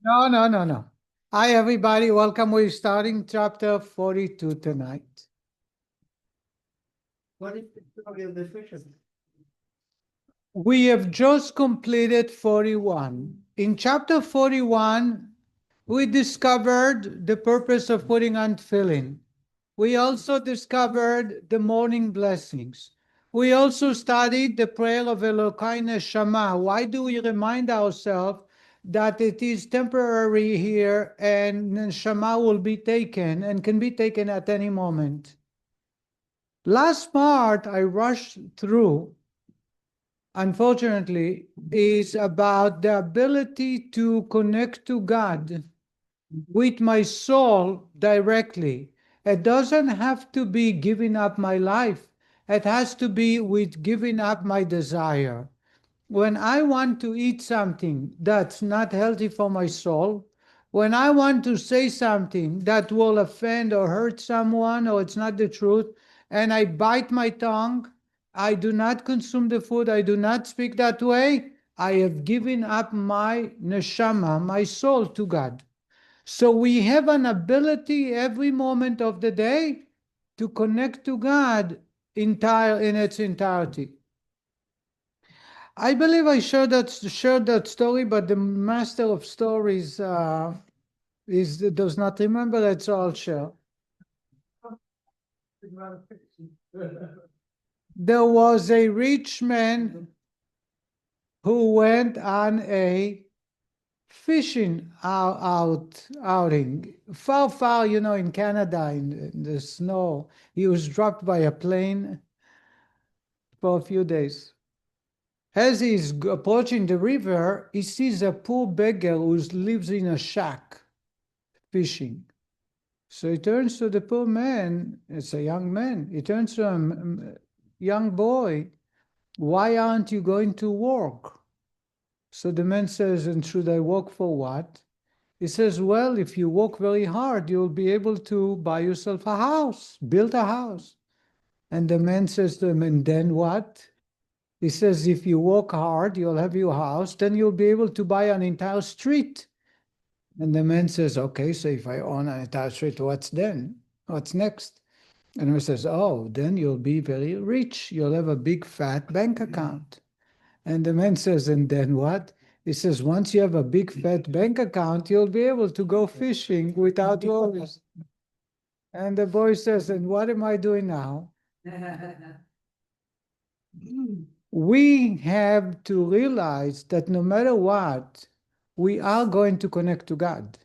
No. Hi, everybody. Welcome. We're starting chapter 42 tonight. What is the definition? We have just completed 41. In chapter 41, we discovered the purpose of putting on tefillin. We also discovered the morning blessings. We also studied the prayer of Elokai Neshama. Why do we remind ourselves that it is temporary here and Neshama will be taken and can be taken at any moment? Last part I rushed through, unfortunately, is about the ability to connect to God with my soul directly. It doesn't have to be giving up my life. It has to be with giving up my desire. When I want to eat something that's not healthy for my soul, when I want to say something that will offend or hurt someone or it's not the truth, and I bite my tongue, I do not consume the food, I do not speak that way, I have given up my neshama, my soul, to God. So we have an ability every moment of the day to connect to God in its entirety. I believe I shared that story, but the master of stories does not remember that, so I'll share. There was a rich man who went on a fishing outing far, in Canada, in the snow. He was dropped by a plane for a few days. As he's approaching the river, he sees a poor beggar who lives in a shack fishing. So he turns to the poor man. It's a young man. He turns to him, young boy, why aren't you going to work? So the man says, and should I work for what? He says, well, if you work very hard, you'll be able to buy yourself a house, build a house. And the man says to him, and then what? He says, if you work hard, you'll have your house, then you'll be able to buy an entire street. And the man says, okay, so if I own an entire street, what's then? What's next? And he says, oh, then you'll be very rich. You'll have a big fat bank account. And the man says, and then what? He says, once you have a big fat bank account, you'll be able to go fishing without worries. And the boy says, and what am I doing now? We have to realize that no matter what, we are going to connect to God.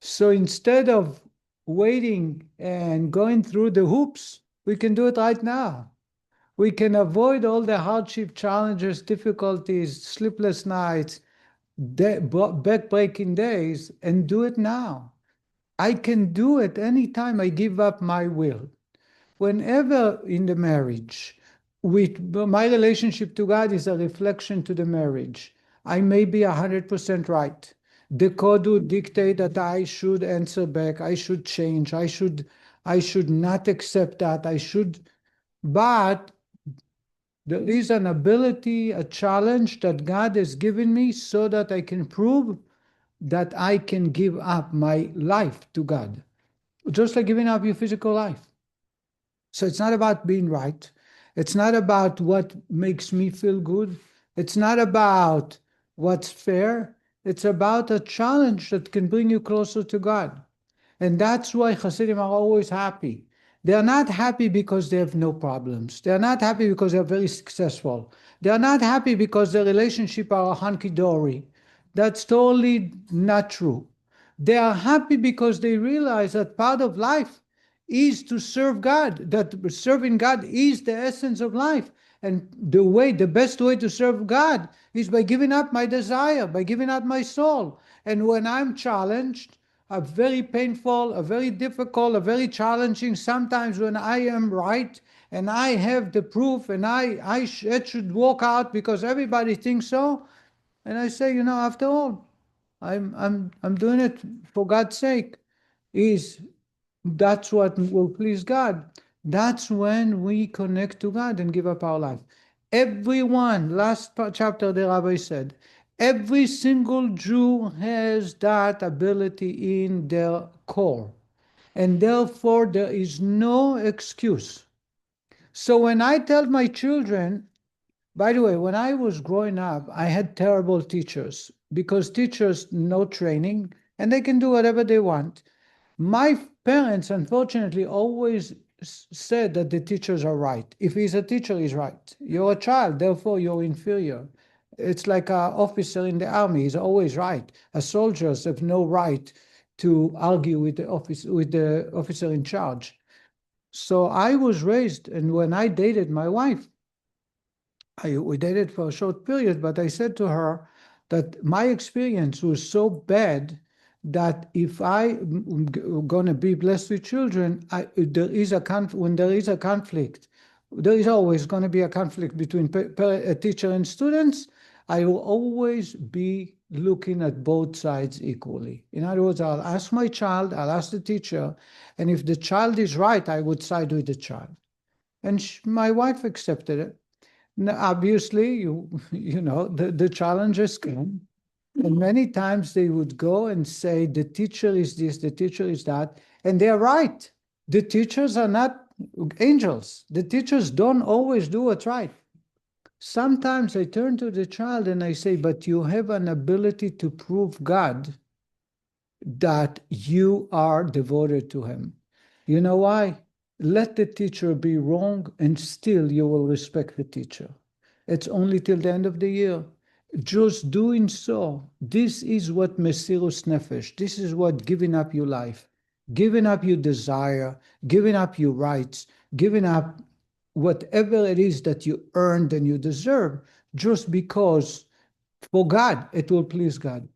So instead of waiting and going through the hoops, we can do it right now. We can avoid all the hardship, challenges, difficulties, sleepless nights, back-breaking days, and do it now. I can do it anytime I give up my will. Whenever in the marriage, my relationship to God is a reflection to the marriage. I may be 100% right. The code would dictate that I should answer back, I should change, I should not accept that, but there is an ability, a challenge that God has given me so that I can prove that I can give up my life to God. Just like giving up your physical life. So it's not about being right. It's not about what makes me feel good. It's not about what's fair. It's about a challenge that can bring you closer to God. And that's why Hasidim are always happy. They're not happy because they have no problems. They're not happy because they're very successful. They're not happy because their relationship are hunky-dory. That's totally not true. They are happy because they realize that part of life is to serve God, that serving God is the essence of life. And the best way to serve God is by giving up my desire, by giving up my soul. And when I'm challenged, a very painful, a very difficult, a very challenging, sometimes when I am right and I have the proof and I should walk out because everybody thinks so. And I say, after all, I'm doing it for God's sake. That's what will please God. That's when we connect to God and give up our life. Everyone, last chapter the Rabbi said, Every single Jew has that ability in their core, and therefore there is no excuse. So when I tell my children, by the way, when I was growing up, I had terrible teachers because teachers no training and they can do whatever they want. My parents, unfortunately, always said that the teachers are right. If he's a teacher, he's right. You're a child, therefore you're inferior. It's like an officer in the army, he's always right. A soldiers have no right to argue with the officer in charge. So I was raised, and when I dated my wife, we dated for a short period, but I said to her that my experience was so bad that if I'm going to be blessed with children, when there is a conflict, there is always going to be a conflict between a teacher and students. I will always be looking at both sides equally. In other words, I'll ask my child, I'll ask the teacher, and if the child is right, I would side with the child. And my wife accepted it. Now, obviously, you know, the challenges come. And many times they would go and say, the teacher is this, the teacher is that. And they're right. The teachers are not angels. The teachers don't always do what's right. Sometimes I turn to the child and I say, but you have an ability to prove God that you are devoted to him. You know why? Let the teacher be wrong and still you will respect the teacher. It's only till the end of the year. Just doing so, this is what Mesirus Nefesh, this is what giving up your life, giving up your desire, giving up your rights, giving up whatever it is that you earned and you deserve, just because for God, it will please God.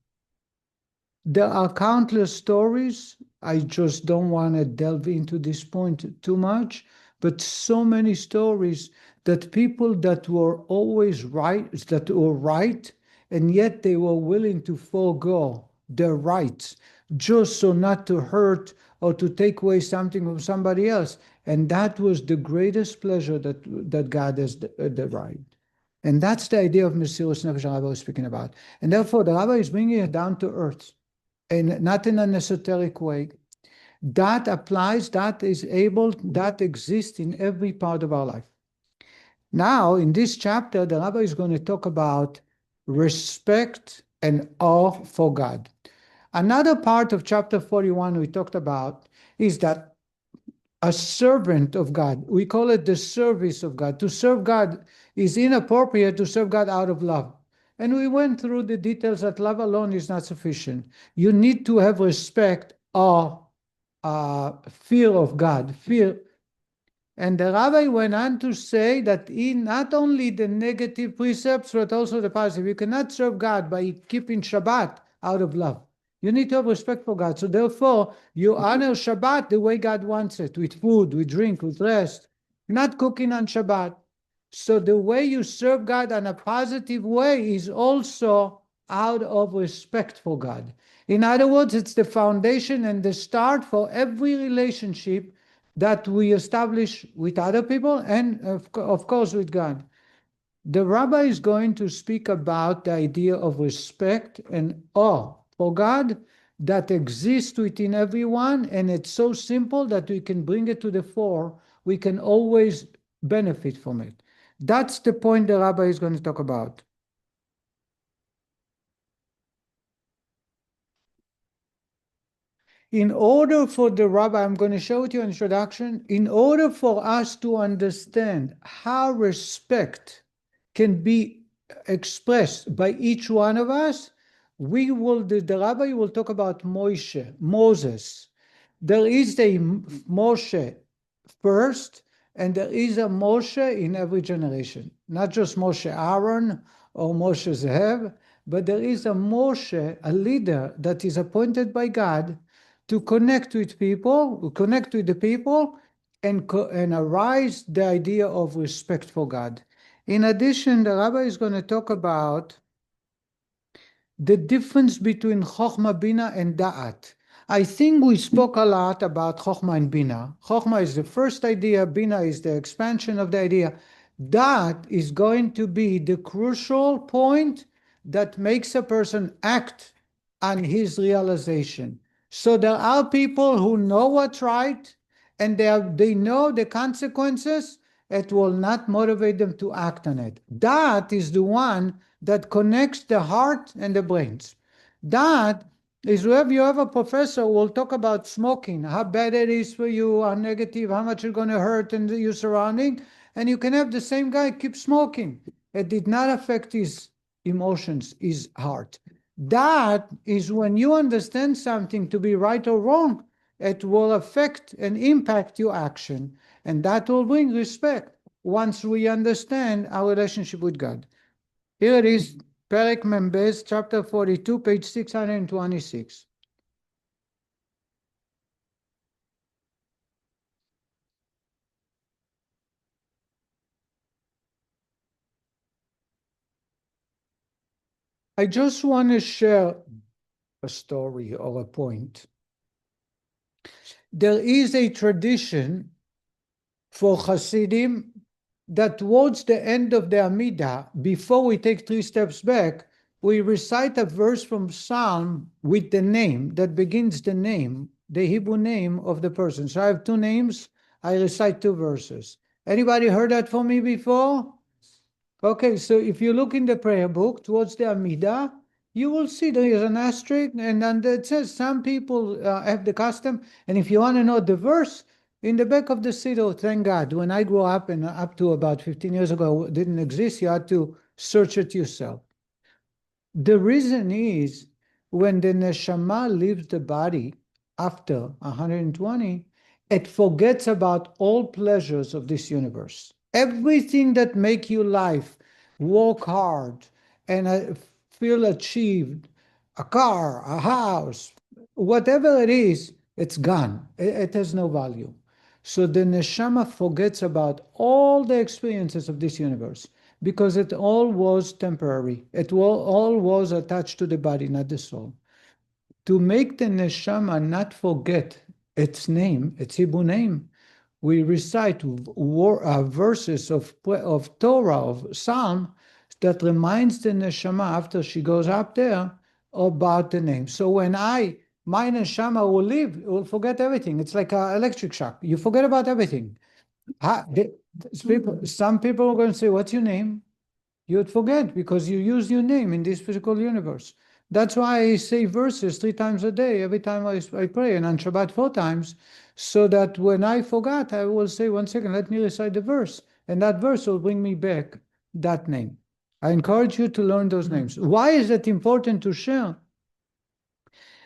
There are countless stories. I just don't want to delve into this point too much, but so many stories that people that were always right, that were right, and yet they were willing to forego their rights just so not to hurt or to take away something from somebody else. And that was the greatest pleasure that God has derived. And that's the idea of Mesirus Nefesh Rabbi was speaking about. And therefore, the Rabbi is bringing it down to earth, and not in an esoteric way. That applies, that is able, that exists in every part of our life. Now, in this chapter, the Rabbi is going to talk about respect and awe for God. Another part of chapter 41 we talked about is that a servant of God, we call it the service of God. To serve God is inappropriate to serve God out of love. And we went through the details that love alone is not sufficient. You need to have respect or fear of God, fear. And the Rabbi went on to say that in not only the negative precepts, but also the positive. You cannot serve God by keeping Shabbat out of love. You need to have respect for God. So therefore, you honor Shabbat the way God wants it, with food, with drink, with rest, not cooking on Shabbat. So the way you serve God in a positive way is also out of respect for God. In other words, it's the foundation and the start for every relationship that we establish with other people and of course with God. The Rabbi is going to speak about the idea of respect and awe for God that exists within everyone, and it's so simple that we can bring it to the fore. We can always benefit from it. That's the point the Rabbi is going to talk about. In order for the Rabbi, I'm going to show it you an introduction. In order for us to understand how respect can be expressed by each one of us, the Rabbi will talk about Moses. There is a Moshe first, and there is a Moshe in every generation. Not just Moshe Aaron or Moshe Zehev, but there is a Moshe, a leader that is appointed by God to connect with the people, and arise the idea of respect for God. In addition, the Rabbi is going to talk about the difference between Chokhmah, Bina, and Da'at. I think we spoke a lot about Chokhmah and Bina. Chokhmah is the first idea, Bina is the expansion of the idea. Da'at is going to be the crucial point that makes a person act on his realization. So there are people who know what's right, and they know the consequences. It will not motivate them to act on it. That is the one that connects the heart and the brains. That is where you have a professor who will talk about smoking, how bad it is for you, how negative, how much it's going to hurt in your surrounding, and you can have the same guy keep smoking. It did not affect his emotions, his heart. That is when you understand something to be right or wrong, it will affect and impact your action, and that will bring respect once we understand our relationship with God. Here it is, Perek Membez, chapter 42, page 626. I just want to share a story or a point. There is a tradition for Hasidim that towards the end of the Amidah, before we take 3 steps back, we recite a verse from Psalm with the name that begins the name, the Hebrew name of the person. So I have 2 names, I recite 2 verses. Anybody heard that from me before? Okay, so if you look in the prayer book towards the Amidah, you will see there is an asterisk, and then it says some people have the custom, and if you want to know the verse, in the back of the siddur, thank God, when I grew up, and up to about 15 years ago, it didn't exist, you had to search it yourself. The reason is, when the neshama leaves the body after 120, it forgets about all pleasures of this universe. Everything that make you life, work hard, and feel achieved, a car, a house, whatever it is, it's gone. It has no value. So the neshama forgets about all the experiences of this universe, because it all was temporary. It all was attached to the body, not the soul. To make the neshama not forget its name, its Hebrew name, we recite verses of Torah, of Psalm, that reminds the neshama after she goes up there about the name. So when my neshama will leave, it will forget everything. It's like an electric shock. You forget about everything. Some people are going to say, what's your name? You would forget because you use your name in this physical universe. That's why I say verses 3 times a day, every time I pray, and on Shabbat 4 times, so that when I forgot, I will say, 1 second, let me recite the verse, and that verse will bring me back that name. I encourage you to learn those names. Why is it important to share?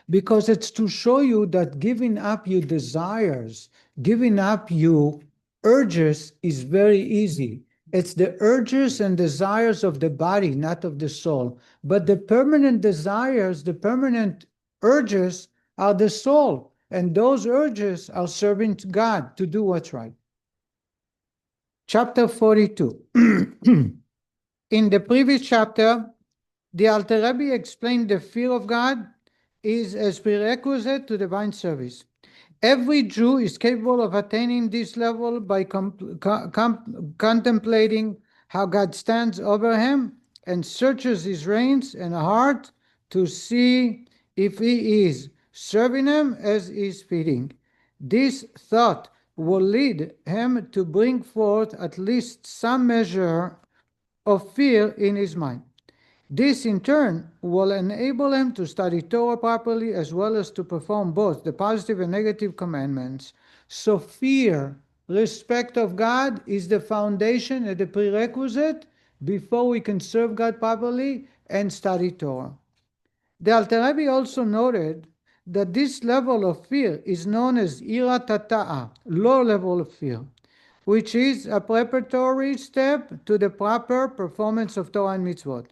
Because it's to show you that giving up your desires, giving up your urges is very easy. It's the urges and desires of the body, not of the soul. But the permanent desires, the permanent urges are the soul. And those urges are serving to God to do what's right. Chapter 42. In the previous chapter, the Alter Rebbe explained the fear of God is as prerequisite to divine service. Every Jew is capable of attaining this level by contemplating how God stands over him and searches his reins and heart to see if he is serving him as he is feeding. This thought will lead him to bring forth at least some measure of fear in his mind. This, in turn, will enable him to study Torah properly as well as to perform both the positive and negative commandments. So fear, respect of God is the foundation and the prerequisite before we can serve God properly and study Torah. The Alter Rebbe also noted that this level of fear is known as Yirah, low level of fear, which is a preparatory step to the proper performance of Torah and mitzvot.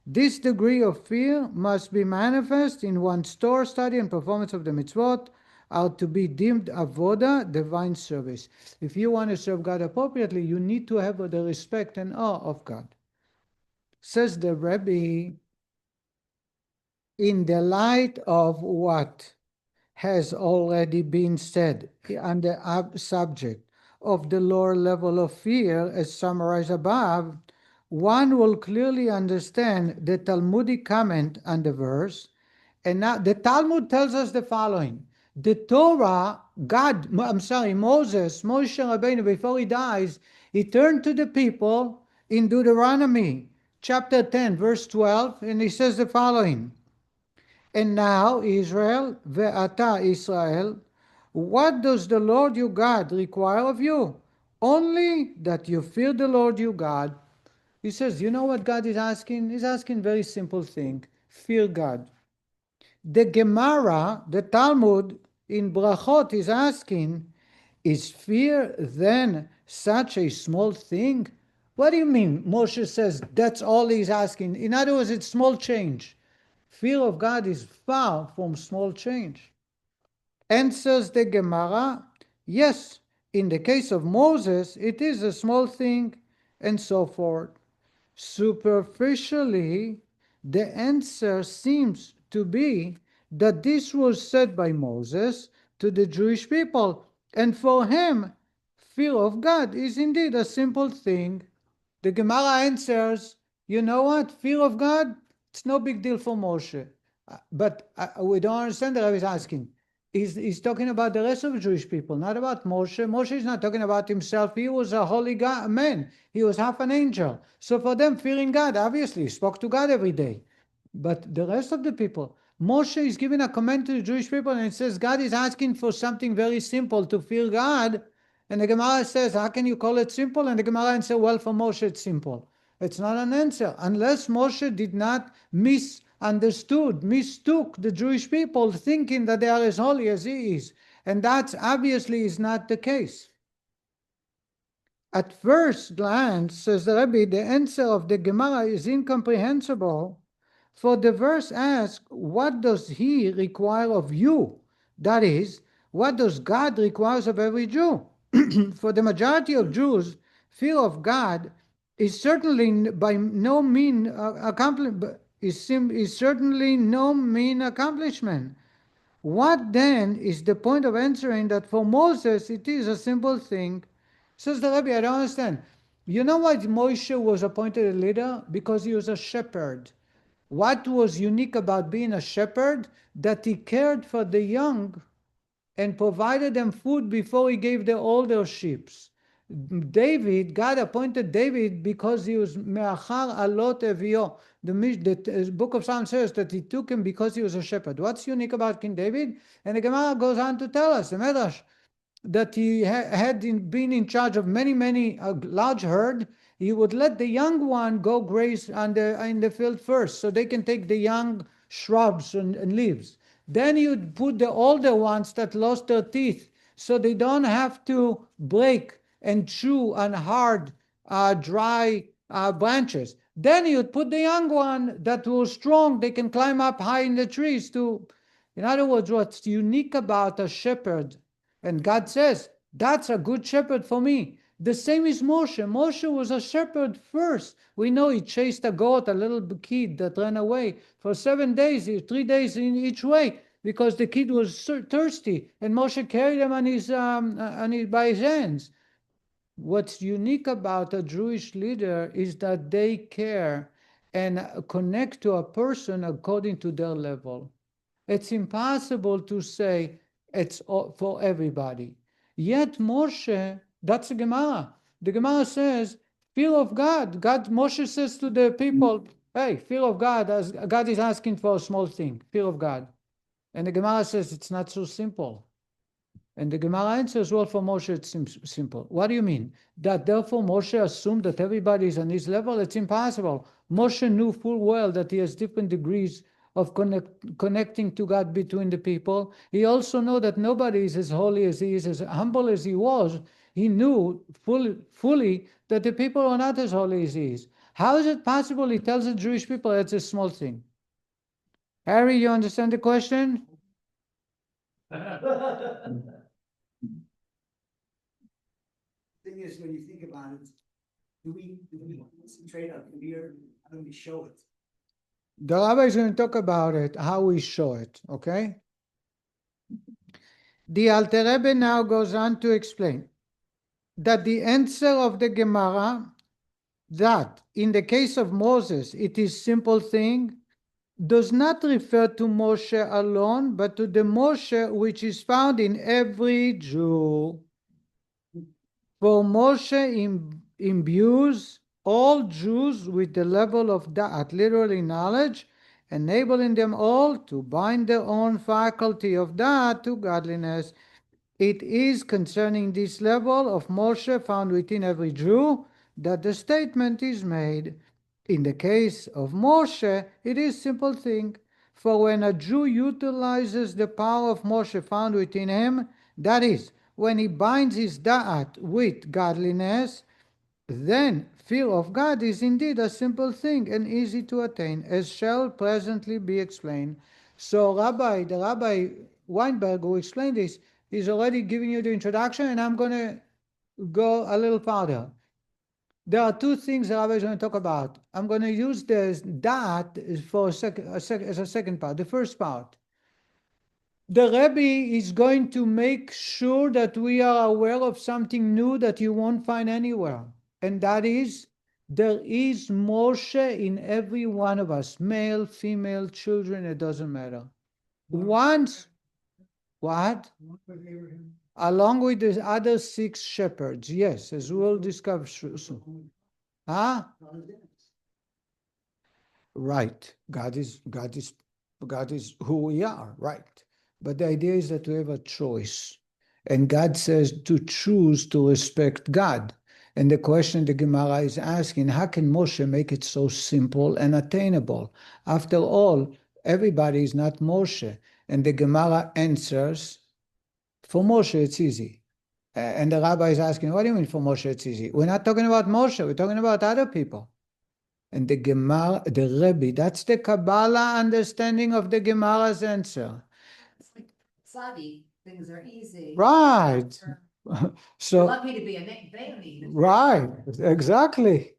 This degree of fear must be manifest in one's Torah study and performance of the mitzvot, are to be deemed avoda, divine service. If you want to serve God appropriately, you need to have the respect and awe of God. Says the Rebbe, in the light of what has already been said on the subject of the lower level of fear, as summarized above, one will clearly understand the Talmudic comment on the verse. And now the Talmud tells us the following. The Torah, Moses, Moshe Rabbeinu, before he dies, he turned to the people in Deuteronomy chapter 10, verse 12, and he says the following. And now, Israel, ve'ata Israel, what does the Lord your God require of you? Only that you fear the Lord your God. He says, you know what God is asking? He's asking a very simple thing. Fear God. The Gemara, the Talmud in Brachot is asking, is fear then such a small thing? What do you mean? Moshe says that's all he's asking. In other words, it's small change. Fear of God is far from small change. Answers the Gemara, yes, in the case of Moses, it is a small thing, and so forth. Superficially, the answer seems to be that this was said by Moses to the Jewish people, and for him, fear of God is indeed a simple thing. The Gemara answers, you know what, fear of God, it's no big deal for Moshe. But we don't understand that I was asking. He's talking about the rest of the Jewish people, not about Moshe. Moshe is not talking about himself. He was a holy God, man. He was half an angel. So for them, fearing God, obviously, he spoke to God every day. But the rest of the people, Moshe is giving a command to the Jewish people, and it says God is asking for something very simple, to fear God. And the Gemara says, how can you call it simple? And the Gemara answers, well, for Moshe it's simple. It's not an answer. Unless Moshe did not mistook the Jewish people, thinking that they are as holy as he is. And that obviously is not the case. At first glance, says the Rebbe, the answer of the Gemara is incomprehensible, for the verse asks, what does he require of you? That is, what does God require of every Jew? For the majority of Jews, fear of God is certainly by no mean is certainly no mean accomplishment. What then is the point of answering that for Moses it is a simple thing? Says the Rebbe, I don't understand. You know why Moshe was appointed a leader? Because he was a shepherd. What was unique about being a shepherd? That he cared for the young and provided them food before he gave the older sheep. God appointed David because he was me'achar alot evio. The book of Psalms says that he took him because he was a shepherd. What's unique about King David? And the Gemara goes on to tell us, the Medrash, that he had been in charge of many large herd. He would let the young one go graze in the field first, so they can take the young shrubs and leaves. Then you'd put the older ones that lost their teeth, so they don't have to break and chew on hard, dry branches. Then you'd put the young one that was strong, they can climb up high in the trees too. In other words, what's unique about a shepherd, and God says, that's a good shepherd for me. The same is Moshe. Moshe was a shepherd first. We know he chased a goat, a little kid that ran away for 7 days, 3 days in each way, because the kid was thirsty, and Moshe carried him by his hands. What's unique about a Jewish leader is that they care and connect to a person according to their level. It's impossible to say it's for everybody. Yet Moshe, that's the Gemara. The Gemara says, fear of God. Moshe says to the people, hey, fear of God, as God is asking for a small thing, fear of God. And the Gemara says it's not so simple. And the Gemara answers, well, for Moshe it's simple. What do you mean? That therefore Moshe assumed that everybody is on his level? It's impossible. Moshe knew full well that he has different degrees of connecting to God between the people. He also knew that nobody is as holy as he is, as humble as he was. He knew fully that the people are not as holy as he is. How is it possible he tells the Jewish people it's a small thing? Harry, you understand the question? Thing is, when you think about it, do we concentrate on fear? How do we show it? The rabbi is going to talk about it, how we show it, okay? The Alter Rebbe now goes on to explain that the answer of the Gemara that in the case of Moses, it is simple thing, does not refer to Moshe alone, but to the Moshe which is found in every Jew. For Moshe imbues all Jews with the level of da'at, literally knowledge, enabling them all to bind their own faculty of da'at to godliness. It is concerning this level of Moshe found within every Jew that the statement is made. In the case of Moshe, it is simple thing. For when a Jew utilizes the power of Moshe found within him, that is, when he binds his da'at with godliness, then fear of God is indeed a simple thing and easy to attain, as shall presently be explained. So the Rabbi Weinberg, who explained this, is already giving you the introduction, and I'm going to go a little farther. There are two things the Rabbi is going to talk about. I'm going to use the da'at for as a second part. The first part, the Rebbe is going to make sure that we are aware of something new that you won't find anywhere. And that is, there is Moshe in every one of us, male, female, children, it doesn't matter. Once, what? Along with the other 6 shepherds, yes, as we'll discover soon. Huh? Right. God is who we are, right? But the idea is that we have a choice. And God says to choose to respect God. And the question the Gemara is asking, how can Moshe make it so simple and attainable? After all, everybody is not Moshe. And the Gemara answers, for Moshe it's easy. And the Rabbi is asking, what do you mean for Moshe it's easy? We're not talking about Moshe, we're talking about other people. And the Gemara, the Rebbe, that's the Kabbalah understanding of the Gemara's answer. It's like Tzadi, things are easy. Right. So You're lucky to be a baby. right, exactly.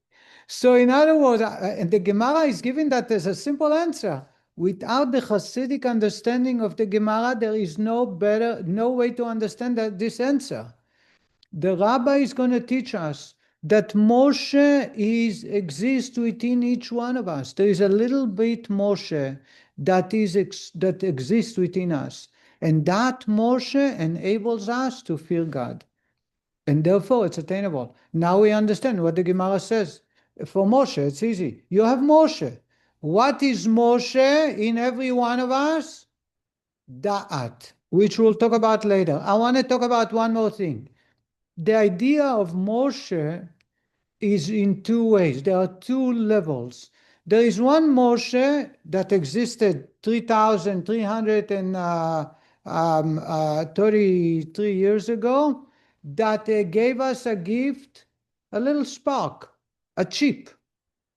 So in other words, and the Gemara is giving that as a simple answer. Without the Hasidic understanding of the Gemara, there is no way to understand this answer. The Rabbi is going to teach us that Moshe exists within each one of us. There is a little bit Moshe that exists within us. And that Moshe enables us to fear God. And therefore it's attainable. Now we understand what the Gemara says. For Moshe, it's easy. You have Moshe. What is Moshe in every one of us? Da'at, which we'll talk about later. I want to talk about one more thing. The idea of Moshe is in 2 ways. There are 2 levels. There is one Moshe that existed 3,333 years ago that gave us a gift, a little spark, a chip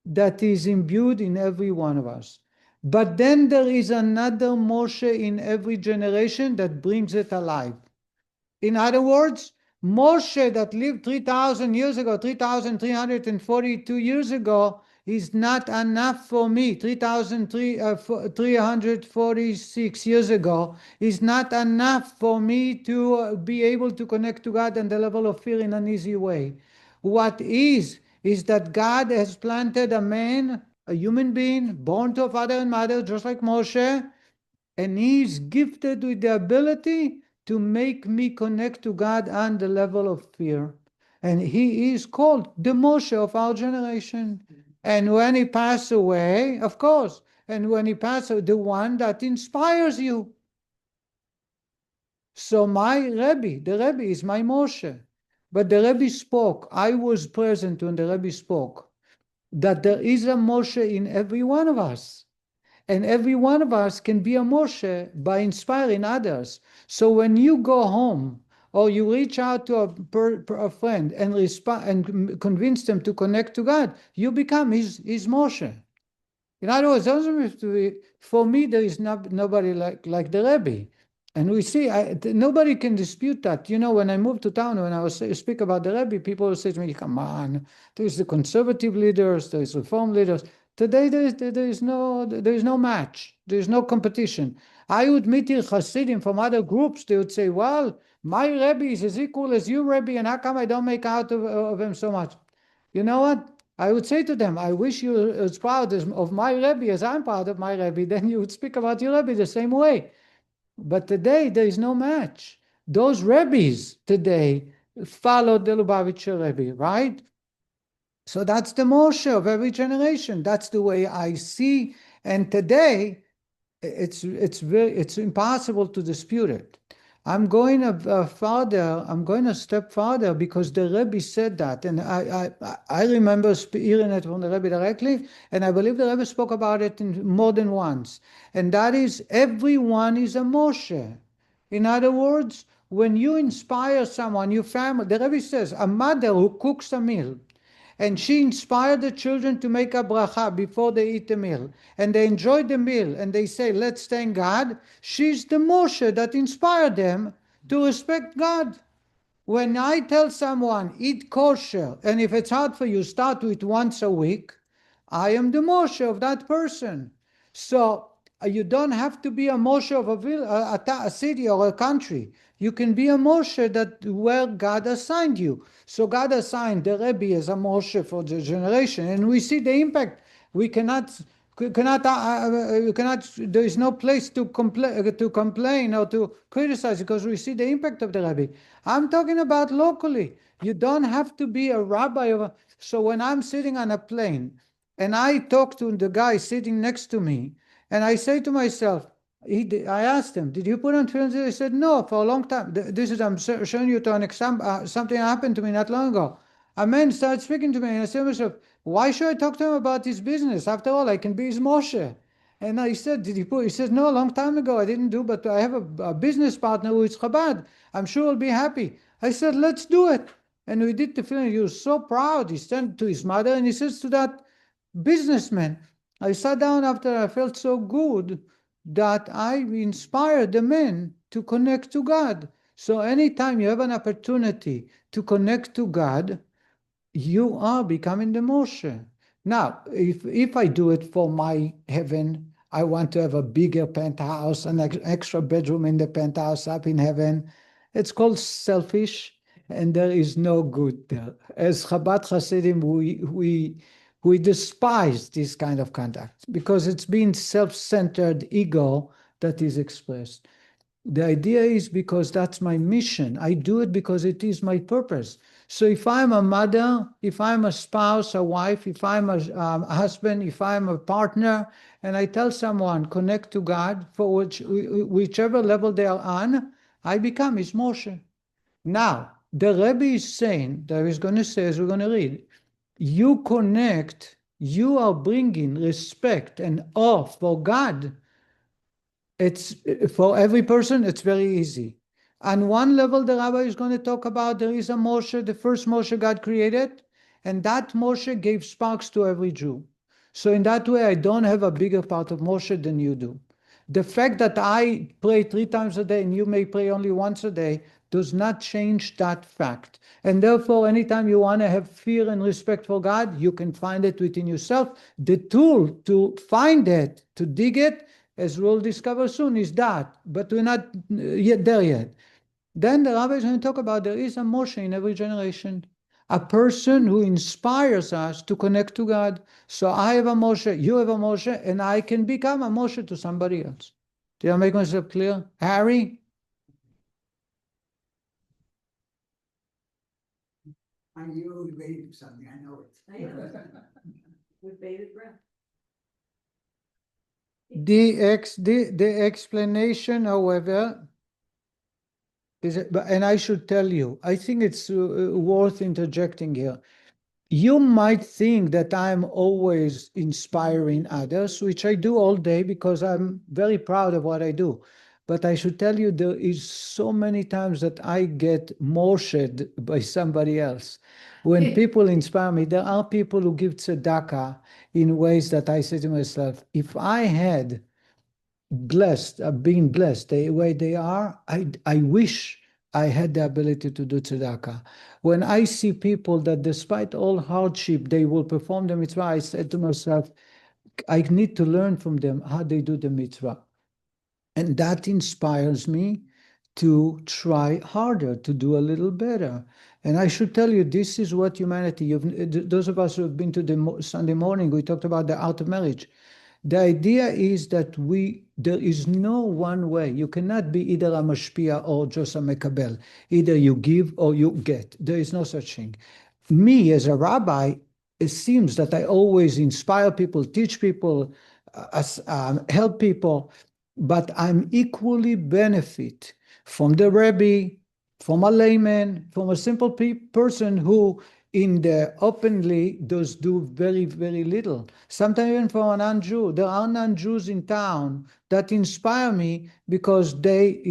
that is imbued in every one of us. But then there is another Moshe in every generation that brings it alive. In other words, Moshe that lived 3,000 years ago, 3,342 years ago, is not enough for me. 3,346 years ago is not enough for me to be able to connect to God and the level of fear in an easy way. What is that God has planted a man, a human being, born to a father and mother, just like Moshe, and he is gifted with the ability to make me connect to God on the level of fear. And he is called the Moshe of our generation. And when he passes away, of course, and when he passes away, the one that inspires you. So the Rebbe is my Moshe. But the Rebbe spoke, I was present when the Rebbe spoke, that there is a Moshe in every one of us. And every one of us can be a Moshe by inspiring others. So when you go home, or you reach out to a friend and convince them to connect to God, you become his Moshe. In other words, for me, there is nobody like the Rebbe. And we see, nobody can dispute that. You know, when I moved to town, when I speak about the Rebbe, people will say to me, come on, there's the conservative leaders, there's reform leaders. Today, there is no match. There is no competition. I would meet here Hasidim from other groups. They would say, well, my Rebbe is as equal as you, Rebbe, and how come I don't make out of him so much? You know what? I would say to them, I wish you were as proud of my Rebbe as I'm proud of my Rebbe. Then you would speak about your Rebbe the same way. But today, there is no match. Those Rebbes today followed the Lubavitcher Rebbe, right? So that's the Moshe of every generation. That's the way I see. And today, it's impossible to dispute it. I'm going a step farther because the Rebbe said that, and I remember hearing it from the Rebbe directly, and I believe the Rebbe spoke about it more than once, and that is everyone is a Moshe. In other words, when you inspire someone, your family, the Rebbe says, a mother who cooks a meal, and she inspired the children to make a bracha before they eat the meal, and they enjoy the meal, and they say, let's thank God. She's the Moshe that inspired them to respect God. When I tell someone, eat kosher, and if it's hard for you, start with once a week, I am the Moshe of that person. So you don't have to be a Moshe of a city or a country. You can be a Moshe that where God assigned you. So God assigned the Rebbe as a Moshe for the generation, and we see the impact. We cannot. There is no place to complain or to criticize because we see the impact of the Rebbe. I'm talking about locally. You don't have to be a rabbi. So when I'm sitting on a plane and I talk to the guy sitting next to me, and I say to myself, I asked him, did you put on tefillin? He said, no, for a long time. I'm showing you to an example, something happened to me not long ago. A man started speaking to me, and I said to myself, why should I talk to him about his business? After all, I can be his Moshe. And I said, did you put? He said, no, a long time ago I didn't do, but I have a business partner who is Chabad. I'm sure he'll be happy. I said, let's do it. And we did the film. He was so proud. He sent to his mother, and he says to that businessman, I sat down after I felt so good that I inspired the men to connect to God. So anytime you have an opportunity to connect to God, you are becoming the Moshe. Now, if I do it for my heaven, I want to have a bigger penthouse, an extra bedroom in the penthouse up in heaven. It's called selfish, and there is no good there. As Chabad Hasidim, we despise this kind of conduct because it's been self-centered ego that is expressed. The idea is because that's my mission. I do it because it is my purpose. So if I'm a mother, if I'm a spouse, a wife, if I'm a husband, if I'm a partner, and I tell someone, connect to God, for whichever level they are on, I become his Moshe. Now, the Rebbe is saying, that he's going to say, as we're going to read, you connect, you are bringing respect and awe for God. It's for every person, it's very easy. On one level, the rabbi is going to talk about there is a Moshe, the first Moshe God created, and that Moshe gave sparks to every Jew. So in that way, I don't have a bigger part of Moshe than you do. The fact that I pray 3 times a day and you may pray only once a day does not change that fact. And therefore, anytime you want to have fear and respect for God, you can find it within yourself. The tool to find it, to dig it, as we'll discover soon, is that. But we're not yet there yet. Then the rabbi is going to talk about there is a Moshe in every generation. A person who inspires us to connect to God. So I have a Moshe, you have a Moshe, and I can become a Moshe to somebody else. Did I make myself clear? Harry? I knew we waited for something, I know it. With bated breath. The explanation, however, and I should tell you, I think it's worth interjecting here. You might think that I'm always inspiring others, which I do all day because I'm very proud of what I do. But I should tell you, there is so many times that I get Moshed by somebody else. When people inspire me, there are people who give tzedakah in ways that I say to myself, if I had been blessed the way they are, I wish I had the ability to do tzedakah. When I see people that despite all hardship, they will perform the mitzvah, I said to myself, I need to learn from them how they do the mitzvah. And that inspires me to try harder, to do a little better. And I should tell you, this is what humanity, those of us who have been to the Sunday morning, we talked about the art of marriage. The idea is that there is no one way. You cannot be either a mashpia or just a mekabel. Either you give or you get. There is no such thing. Me, as a rabbi, it seems that I always inspire people, teach people, help people, but I'm equally benefit from the Rebbe, from a layman, from a simple person who in the openly does do very, very little. Sometimes even from a non-Jew. There are non-Jews in town that inspire me because they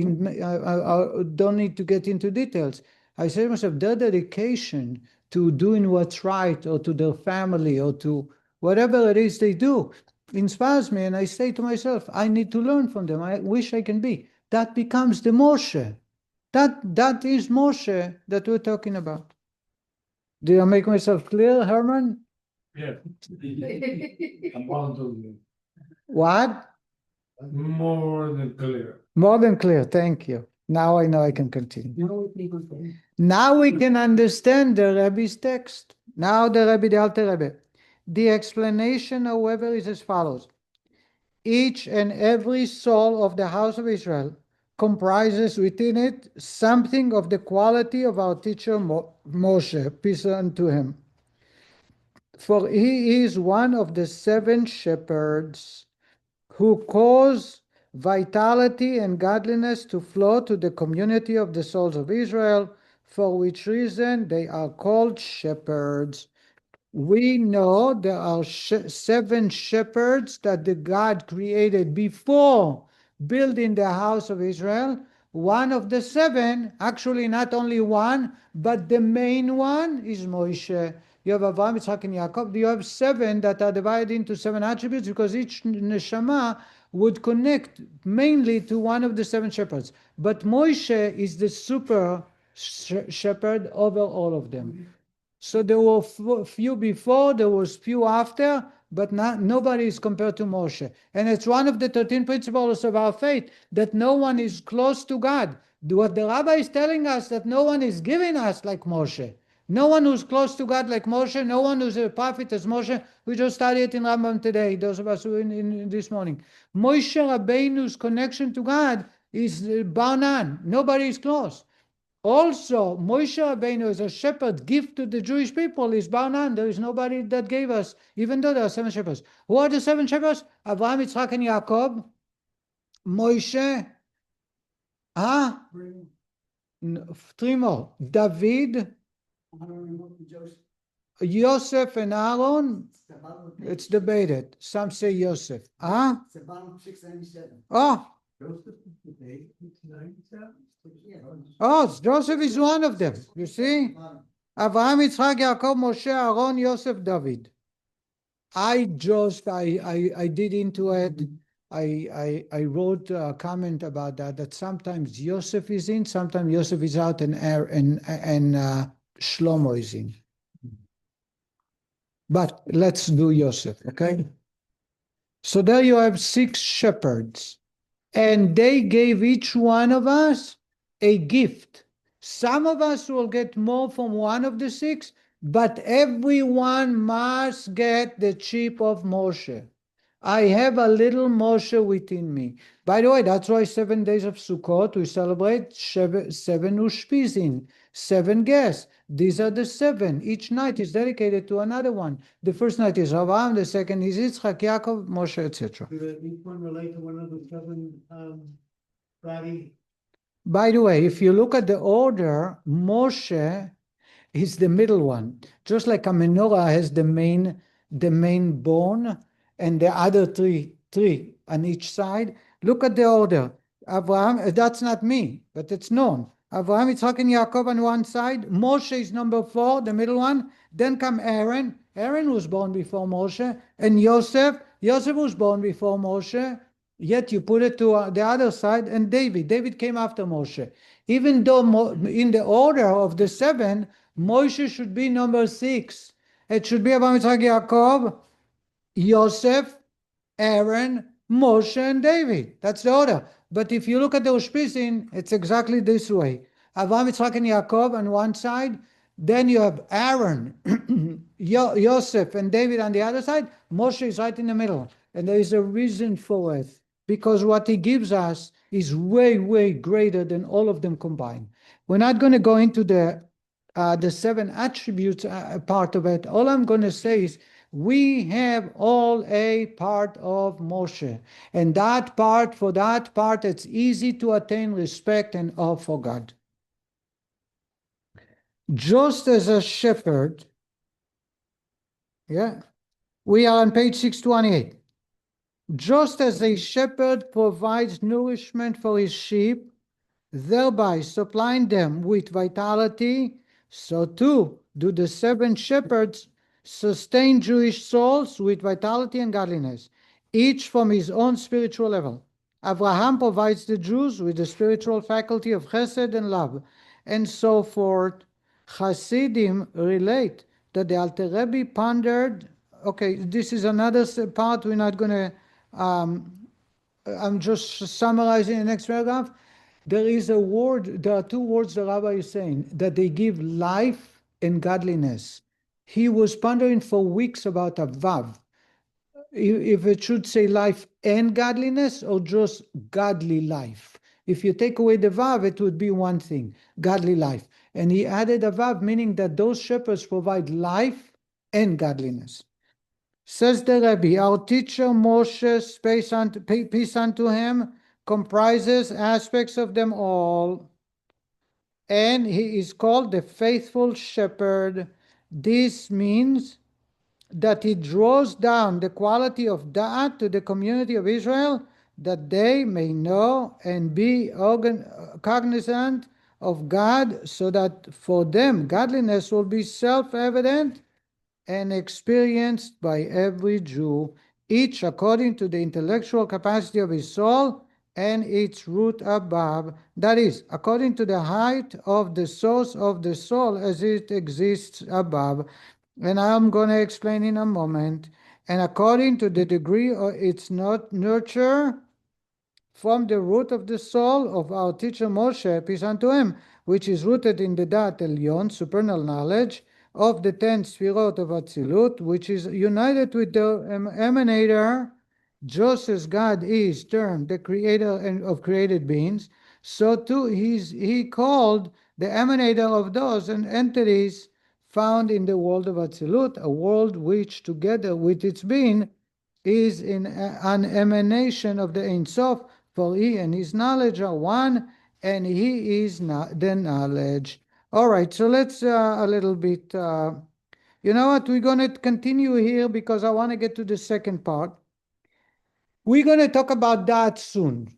don't need to get into details. I say to myself, their dedication to doing what's right, or to their family, or to whatever it is they do, inspires me. And I say to myself, I need to learn from them. I wish I can be. That becomes the Moshe. That is Moshe that we're talking about. Did I make myself clear, Herman? Yeah. What? More than clear. More than clear. Thank you. Now I know I can continue. Now we can understand the Rebbe's text. Now the Rebbe, the Alter Rebbe. The explanation, however, is as follows. Each and every soul of the house of Israel comprises within it something of the quality of our teacher Moshe, peace unto him. For he is one of the 7 shepherds who cause vitality and godliness to flow to the community of the souls of Israel, for which reason they are called shepherds. We know there are 7 shepherds that the God created before building the house of Israel. One of the 7, actually not only one, but the main one is Moshe. You have Avraham, Yitzhak, and Yaakov. You have 7 that are divided into 7 attributes because each neshama would connect mainly to one of the 7 shepherds. But Moshe is the super shepherd over all of them. So there were few before, there was few after, but nobody is compared to Moshe. And it's one of the 13 principles of our faith, that no one is close to God. What the rabbi is telling us, that no one is giving us like Moshe. No one who's close to God like Moshe, no one who's a prophet as Moshe. We just studied it in Rambam today, those of us who are in this morning. Moshe Rabbeinu's connection to God is bar none. Nobody is close. Also, Moshe Rabbeinu as a shepherd gift to the Jewish people is bar none. There is nobody that gave us, even though there are 7 shepherds. Who are the 7 shepherds? Avraham, Yitzhak, and Yaakov. Moshe. 3 more. David, Yosef, and Aaron. It's debated. Some say Yosef. Oh, Joseph is one of them. You see? Avraham, Yitzhak, Yaakov, Moshe, Aaron, Yosef, David. I did into it. I wrote a comment about that sometimes Yosef is in, sometimes Yosef is out, and Shlomo is in. But let's do Yosef, okay? So there you have 6 shepherds, and they gave each one of us a gift. Some of us will get more from one of the 6, but everyone must get the chip of Moshe. I have a little Moshe within me. By the way, that's why 7 days of Sukkot, we celebrate 7 Ushpizin, 7 guests. These are the 7. Each night is dedicated to another one. The first night is Avraham, the second is Yitzchak, Yaakov, Moshe, etc. Do each one relate to one of the 7 Rabbi? By the way, if you look at the order, Moshe is the middle one. Just like a menorah has the main bone and the other three on each side. Look at the order. Avraham, that's not me, but it's known. Avraham, Yitzhak, and Yaakov on one side. Moshe is number 4, the middle one. Then come Aaron. Aaron was born before Moshe. And Yosef. Yosef was born before Moshe. Yet you put it to the other side. And David. David came after Moshe. Even though in the order of the 7, Moshe should be number 6. It should be Avraham, Yitzhak, Yaakov, Yosef, Aaron, Moshe and David. That's the order. But if you look at the Ushpisin, it's exactly this way. Avraham, Yitzchak, and Yaakov on one side. Then you have Aaron, Yosef, and David on the other side. Moshe is right in the middle. And there is a reason for it. Because what he gives us is way, way greater than all of them combined. We're not going to go into the 7 attributes part of it. All I'm going to say is we have all a part of Moshe. And for that part, it's easy to attain respect and awe for God. Just as a shepherd, we are on page 628. Just as a shepherd provides nourishment for his sheep, thereby supplying them with vitality, so too do the 7 shepherds sustain Jewish souls with vitality and godliness, each from his own spiritual level. Abraham provides the Jews with the spiritual faculty of chesed and love, and so forth. Hasidim relate that the Alter Rebbe pondered. Okay, this is another part we're not going to. I'm just summarizing the next paragraph. There is a word. There are 2 words the Rabbi is saying that they give life and godliness. He was pondering for weeks about a vav. If it should say life and godliness or just godly life. If you take away the vav, it would be one thing, godly life. And he added a vav, meaning that those shepherds provide life and godliness. Says the Rebbe, our teacher Moshe, peace unto him, comprises aspects of them all, and he is called the faithful shepherd. This means that he draws down the quality of da'at to the community of Israel, that they may know and be cognizant of God, so that for them godliness will be self-evident and experienced by every Jew, each according to the intellectual capacity of his soul and its root above, that is, according to the height of the source of the soul as it exists above. And I'm going to explain in a moment. And according to the degree of its nurture from the root of the soul of our teacher Moshe, peace unto him, which is rooted in the Dat Elyon, supernal knowledge, of the 10 Sfirot of Atzilut, which is united with the emanator, just as God is termed the creator of created beings, so too he called the emanator of those and entities found in the world of Atzilut, a world which, together with its being, is in an emanation of the Ein Sof, for he and his knowledge are one, and he is not the knowledge. All right, so let's a little bit, you know what, we're going to continue here because I want to get to the second part. We're going to talk about that soon.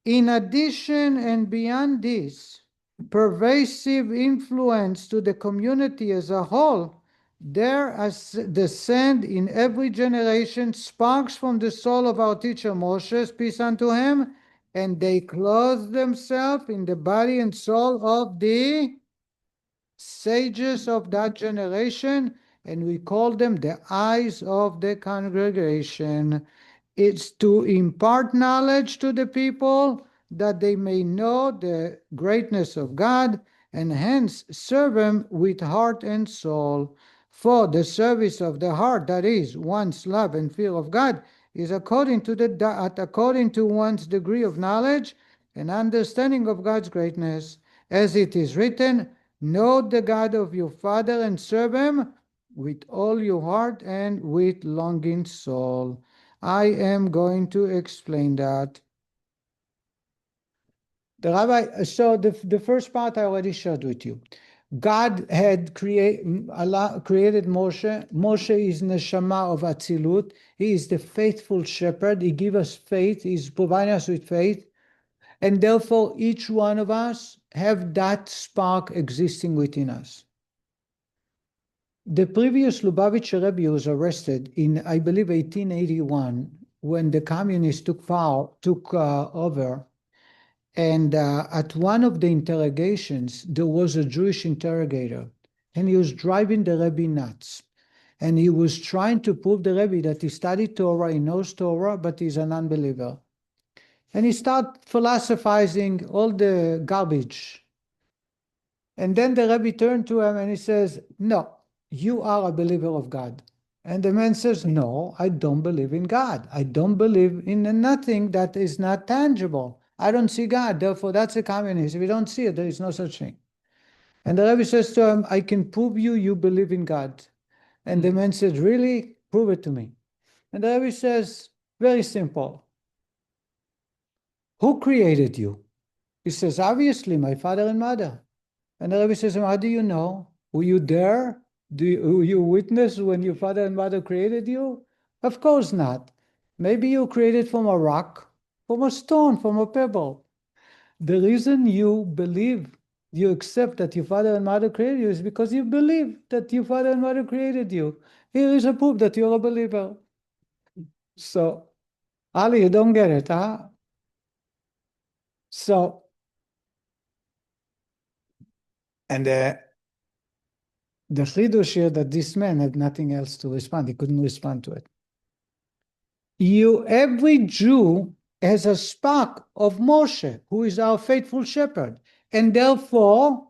In addition and beyond this, pervasive influence to the community as a whole, there descend in every generation sparks from the soul of our teacher Moshe, peace unto him, and they clothe themselves in the body and soul of the sages of that generation, and we call them the eyes of the congregation. It's to impart knowledge to the people that they may know the greatness of God and hence serve him with heart and soul. For the service of the heart, that is, one's love and fear of God, is according to according to one's degree of knowledge and understanding of God's greatness. As it is written, know the God of your father and serve him with all your heart and with longing soul. I am going to explain that. The Rabbi, so the first part I already shared with you. God had created Moshe. Moshe is neshama of Atzilut. He is the faithful shepherd. He gives us faith. He's providing us with faith. And therefore, each one of us have that spark existing within us. The previous Lubavitcher Rebbe was arrested in, I believe, 1881, when the communists took over. And at one of the interrogations, there was a Jewish interrogator, and he was driving the Rebbe nuts. And he was trying to prove the Rebbe that he studied Torah, he knows Torah, but he's an unbeliever. And he started philosophizing all the garbage. And then the Rebbe turned to him and he says, no, you are a believer of God. And the man says, no, I don't believe in God. I don't believe in nothing that is not tangible. I don't see God, therefore that's a communist. If you don't see it, there is no such thing. And the Rebbe says to him, I can prove you believe in God. And the man says, really? Prove it to me. And the Rebbe says, very simple. Who created you? He says, obviously, my father and mother. And the Rebbe says, how do you know? Were you there? Were you witness when your father and mother created you? Of course not. Maybe you created from a rock, from a stone, from a pebble. The reason you believe, you accept that your father and mother created you is because you believe that your father and mother created you. Here is a proof that you're a believer. So, Ali, you don't get it, huh? So, and the chidush here that this man had nothing else to respond. He couldn't respond to it. Every Jew has a spark of Moshe, who is our faithful shepherd. And therefore,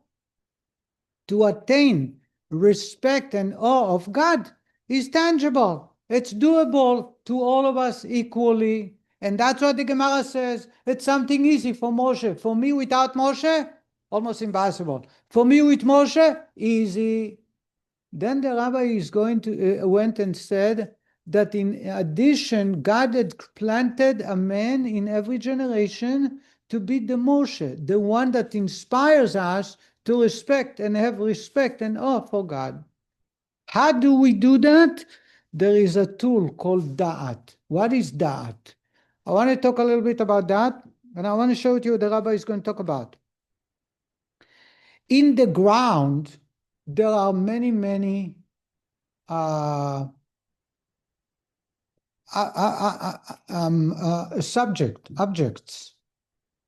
to attain respect and awe of God is tangible. It's doable to all of us equally. And that's what the Gemara says. It's something easy for Moshe. For me, without Moshe, almost impossible. For me, with Moshe, easy. Then the rabbi is going to went and said that in addition, God had planted a man in every generation to be the Moshe, the one that inspires us to respect and have respect and awe for God. How do we do that? There is a tool called Da'at. What is Da'at? I want to talk a little bit about that, and I want to show you what the rabbi is going to talk about. In the ground, there are many objects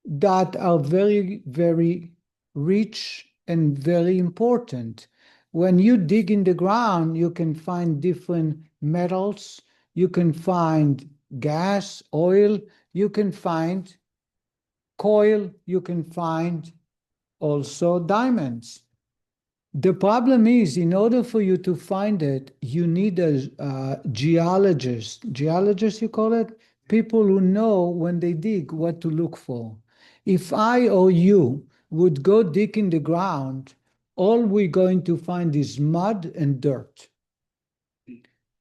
that are very, very rich and very important. When you dig in the ground, you can find different metals, you can find gas, oil, you can find coal, you can find also diamonds. The problem is, in order for you to find it, you need a geologist. Geologist, you call it? People who know when they dig what to look for. If I or you would go dig in the ground, all we're going to find is mud and dirt.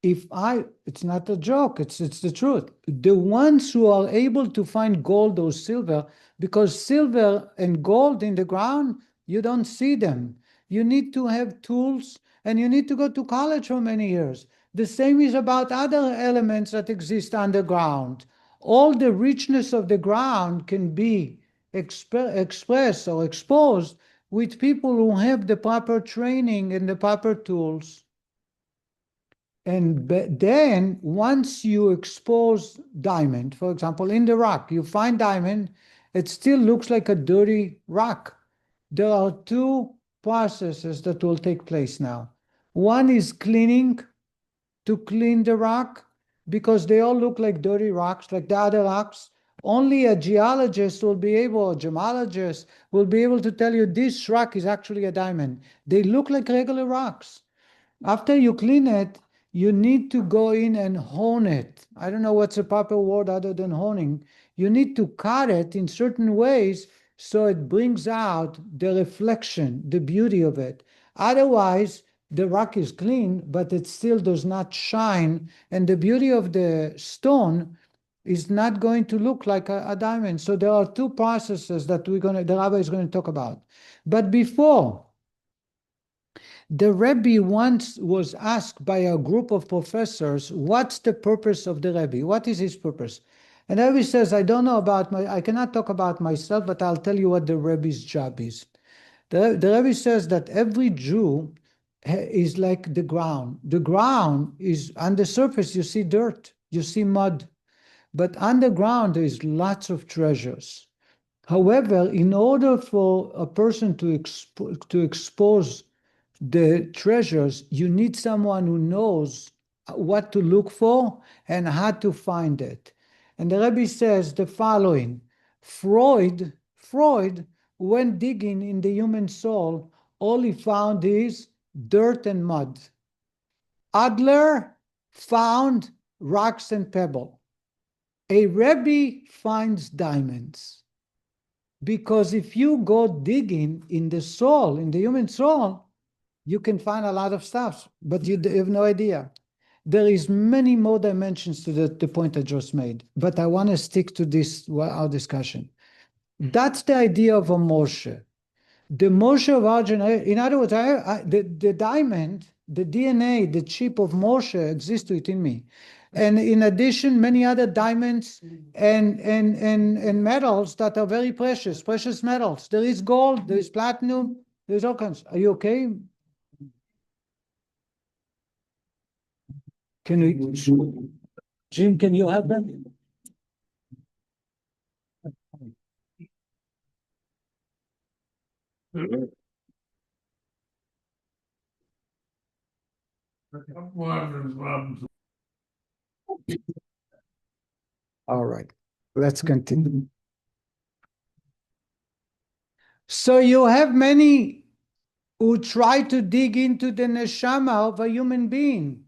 It's not a joke, it's the truth. The ones who are able to find gold or silver, because silver and gold in the ground, you don't see them. You need to have tools, and you need to go to college for many years. The same is about other elements that exist underground. All the richness of the ground can be expressed or exposed with people who have the proper training and the proper tools. And then once you expose diamond, for example, in the rock, you find diamond, it still looks like a dirty rock. There are two processes that will take place now. One is cleaning, to clean the rock, because they all look like dirty rocks, like the other rocks. Only a geologist will be able, a gemologist will be able to tell you this rock is actually a diamond. They look like regular rocks. After you clean it, you need to go in and hone it. I don't know what's a proper word other than honing. You need to cut it in certain ways so it brings out the reflection, the beauty of it. Otherwise, the rock is clean, but it still does not shine, and the beauty of the stone is not going to look like a diamond. So there are two processes that the rabbi is going to talk about. But before, the Rebbe once was asked by a group of professors, what's the purpose of the Rebbe? What is his purpose? And the Rebbe says, I don't know I cannot talk about myself, but I'll tell you what the Rebbe's job is. The Rebbe says that every Jew is like the ground. The ground is, on the surface, you see dirt, you see mud, but underground there is lots of treasures. However, in order for a person to expose the treasures, you need someone who knows what to look for and how to find it. And the Rebbe says the following: Freud, when digging in the human soul, all he found is dirt and mud. Adler found rocks and pebble. A Rebbe finds diamonds. Because if you go digging in the soul, in the human soul, you can find a lot of stuff, but you have no idea. There is many more dimensions to the point I just made, but I want to stick to this, our discussion. That's the idea of a Moshe. The Moshe of our generation, in other words, the diamond, the DNA, the chip of Moshe exists within me. And in addition, many other diamonds and metals that are very precious metals. There is gold, there is platinum, there's all kinds. Are you okay? Can we, Jim, can you have them? All right, let's continue. So you have many who try to dig into the neshama of a human being.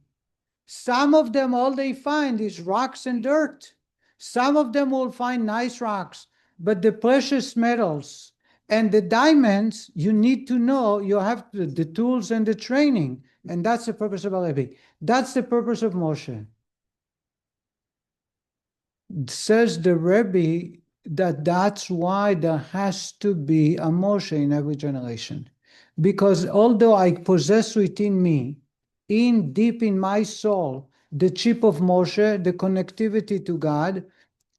Some of them, all they find is rocks and dirt. Some of them will find nice rocks, but the precious metals and the diamonds, you need to know, you have the tools and the training. And that's the purpose of Alevi. That's the purpose of Moshe. Says the Rebbe that that's why there has to be a Moshe in every generation. Because although I possess within me, deep in my soul, the chip of Moshe, the connectivity to God,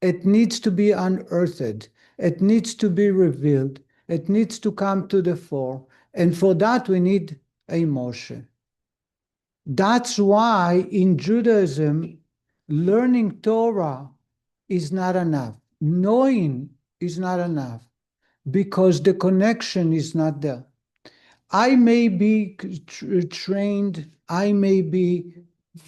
it needs to be unearthed. It needs to be revealed. It needs to come to the fore. And for that, we need a Moshe. That's why in Judaism, learning Torah is not enough. Knowing is not enough because the connection is not there. I may be trained, I may be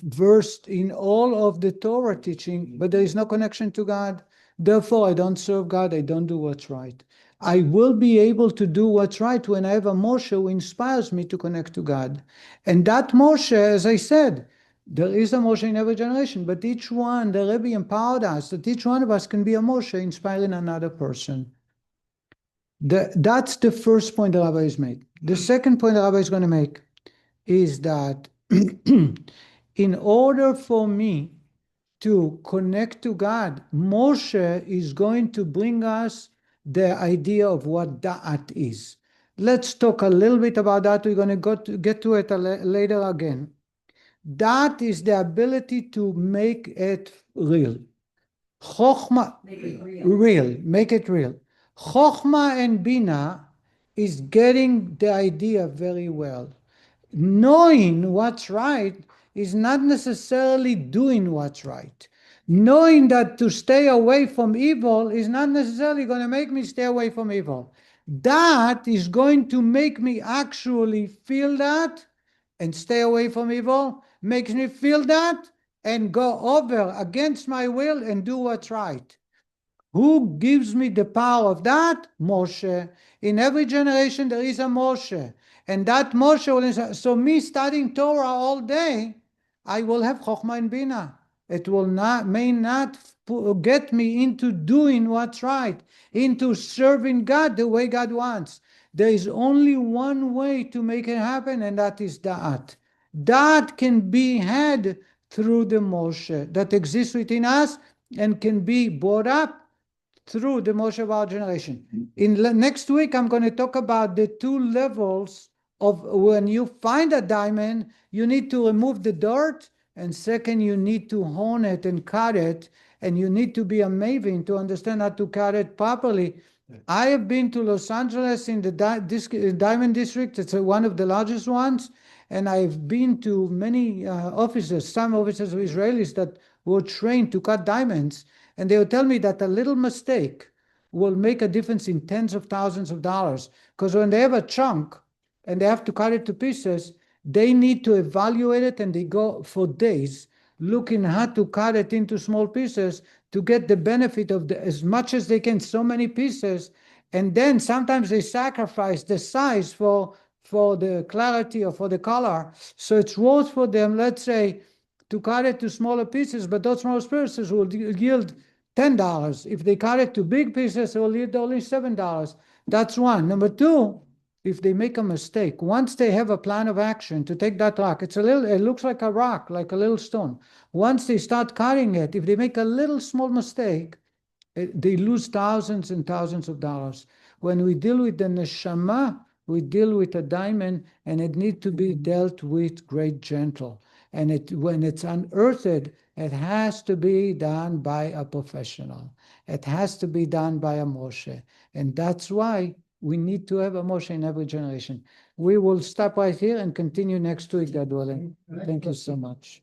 versed in all of the Torah teaching, but there is no connection to God. Therefore, I don't serve God, I don't do what's right. I will be able to do what's right when I have a Moshe who inspires me to connect to God. And that Moshe, as I said, there is a Moshe in every generation, but each one, the Rebbe empowered us that each one of us can be a Moshe inspiring another person. That's the first point the Rabbi has made. The second point the Rabbi is going to make is that in order for me to connect to God, Moshe is going to bring us the idea of what Da'at is. Let's talk a little bit about that. We're going to get to it later again. That is the ability to make it real. Chokhmah, make it real. Chokhmah and Bina is getting the idea very well. Knowing what's right is not necessarily doing what's right. Knowing that to stay away from evil is not necessarily going to make me stay away from evil. That is going to make me actually feel that and stay away from evil, makes me feel that and go over against my will and do what's right. Who gives me the power of that? Moshe. In every generation there is a Moshe. And that Moshe will, so me studying Torah all day, I will have Chokhmah and Bina. It will not, may not get me into doing what's right, into serving God the way God wants. There is only one way to make it happen, and that is Da'at. Da'at can be had through the Moshe that exists within us and can be brought up through the Moshe of our generation. Next week, I'm going to talk about the two levels of when you find a diamond, you need to remove the dirt, and second, you need to hone it and cut it, and you need to be a maven to understand how to cut it properly. I have been to Los Angeles in the Diamond District. It's one of the largest ones. And I've been to many offices, some offices of Israelis that were trained to cut diamonds. And they'll tell me that a little mistake will make a difference in tens of thousands of dollars. Because when they have a chunk and they have to cut it to pieces, they need to evaluate it, and they go for days looking how to cut it into small pieces to get the benefit of as much as they can, so many pieces. And then sometimes they sacrifice the size for the clarity or for the color. So it's worth for them, let's say, to cut it to smaller pieces, but those smaller pieces will yield $10. If they cut it to big pieces, it will yield only $7. That's one. Number two, if they make a mistake, once they have a plan of action to take that rock, it looks like a rock, like a little stone. Once they start cutting it, if they make a little small mistake, they lose thousands and thousands of dollars. When we deal with the neshama, we deal with a diamond, and it needs to be dealt with great gentle. And when it's unearthed, it has to be done by a professional. It has to be done by a Moshe. And that's why we need to have a Moshe in every generation. We will stop right here and continue next week, God willing. Thank you so much.